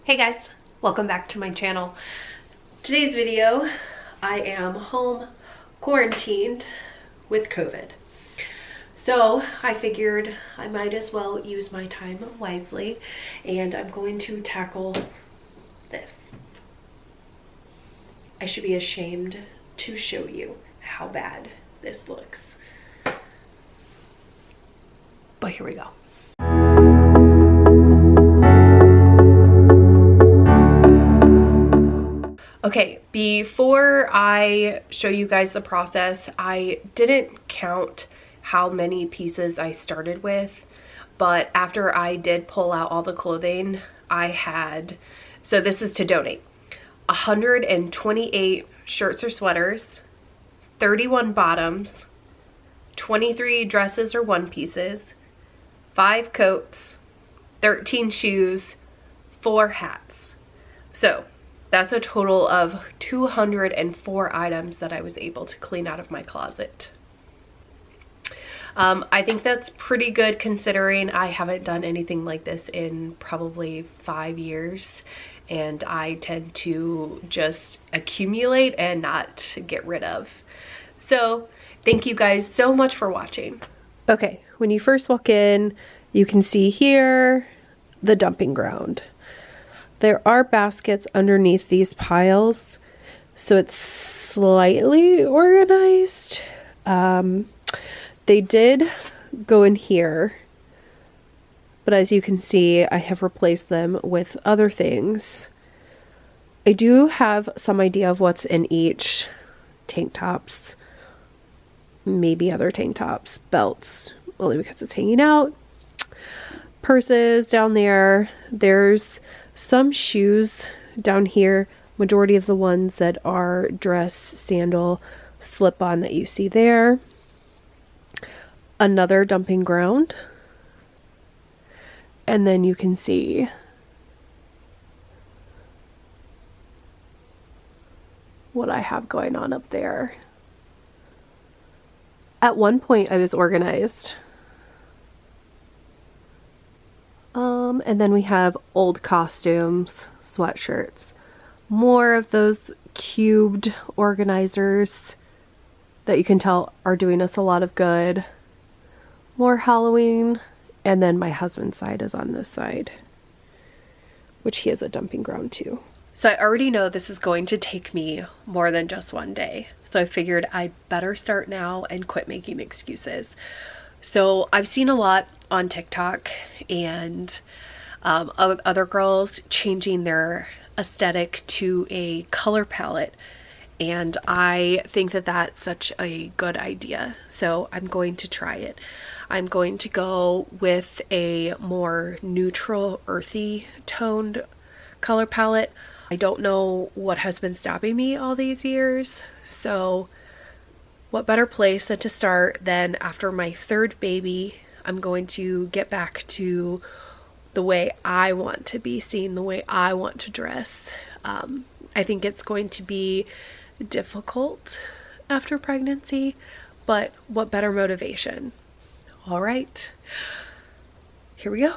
Hey guys, welcome back to my channel. Today's video, I am home quarantined with COVID. So I figured I might as well use my time wisely, and I'm going to tackle this. I should be ashamed to show you how bad this looks. But here we go. Okay, before I show you guys the process, I didn't count how many pieces I started with, but after I did pull out all the clothing, I had, so this is to donate, 128 shirts or sweaters, 31 bottoms, 23 dresses or one pieces, 5 coats, 13 shoes, 4 hats. So that's a total of 204 items that I was able to clean out of my closet. I think that's pretty good considering I haven't done anything like this in probably 5 years, and I tend to just accumulate and not get rid of. So thank you guys so much for watching. Okay, when you first walk in, you can see here the dumping ground. There are baskets underneath these piles, so it's slightly organized. They did go in here, but as you can see, I have replaced them with other things. I do have some idea of what's in each: tank tops, maybe other tank tops, belts, only because it's hanging out, purses down there. There's some shoes down here, majority of the ones that are dress, sandal, slip-on that you see there. Another dumping ground. And then you can see what I have going on up there. At one point I was organized. And then we have old costumes, sweatshirts, more of those cubed organizers that you can tell are doing us a lot of good. More Halloween, and then my husband's side is on this side, which he has a dumping ground too. So I already know this is going to take me more than just one day, so I figured I'd better start now and quit making excuses. So I've seen a lot on TikTok and other girls changing their aesthetic to a color palette, and I think that that's such a good idea, so I'm going to try it. I'm going to go with a more neutral, earthy toned color palette. I don't know what has been stopping me all these years, so what better place than to start than after my third baby. I'm going to get back to the way I want to be seen, the way I want to dress. I think it's going to be difficult after pregnancy, but what better motivation? All right, here we go.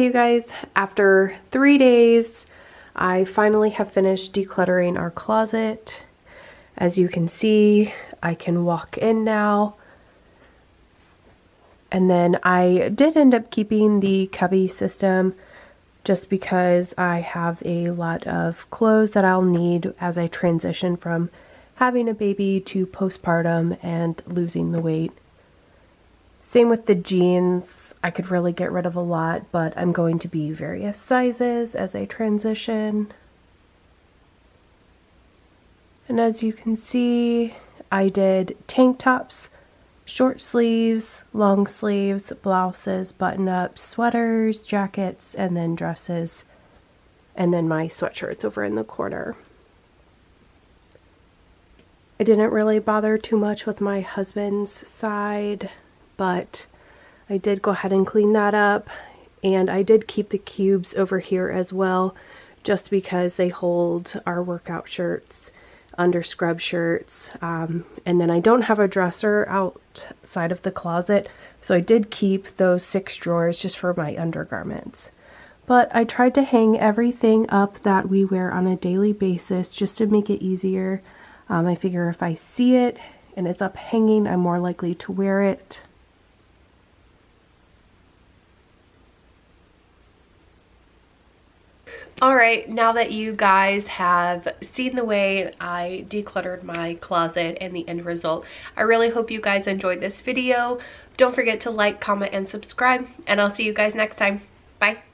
you guys, after 3 days, I finally have finished decluttering our closet. As you can see, I can walk in now. And then I did end up keeping the cubby system just because I have a lot of clothes that I'll need as I transition from having a baby to postpartum and losing the weight. Same with the jeans. I could really get rid of a lot, but I'm going to be various sizes as I transition. And as you can see, I did tank tops, short sleeves, long sleeves, blouses, button-ups, sweaters, jackets, and then dresses, and then my sweatshirts over in the corner. I didn't really bother too much with my husband's side, but I did go ahead and clean that up, and I did keep the cubes over here as well, just because they hold our workout shirts under scrub shirts, and then I don't have a dresser outside of the closet, so I did keep those 6 drawers just for my undergarments. But I tried to hang everything up that we wear on a daily basis just to make it easier. I figure if I see it and it's up hanging, I'm more likely to wear it. Alright, now that you guys have seen the way I decluttered my closet and the end result, I really hope you guys enjoyed this video. Don't forget to like, comment, and subscribe, and I'll see you guys next time. Bye!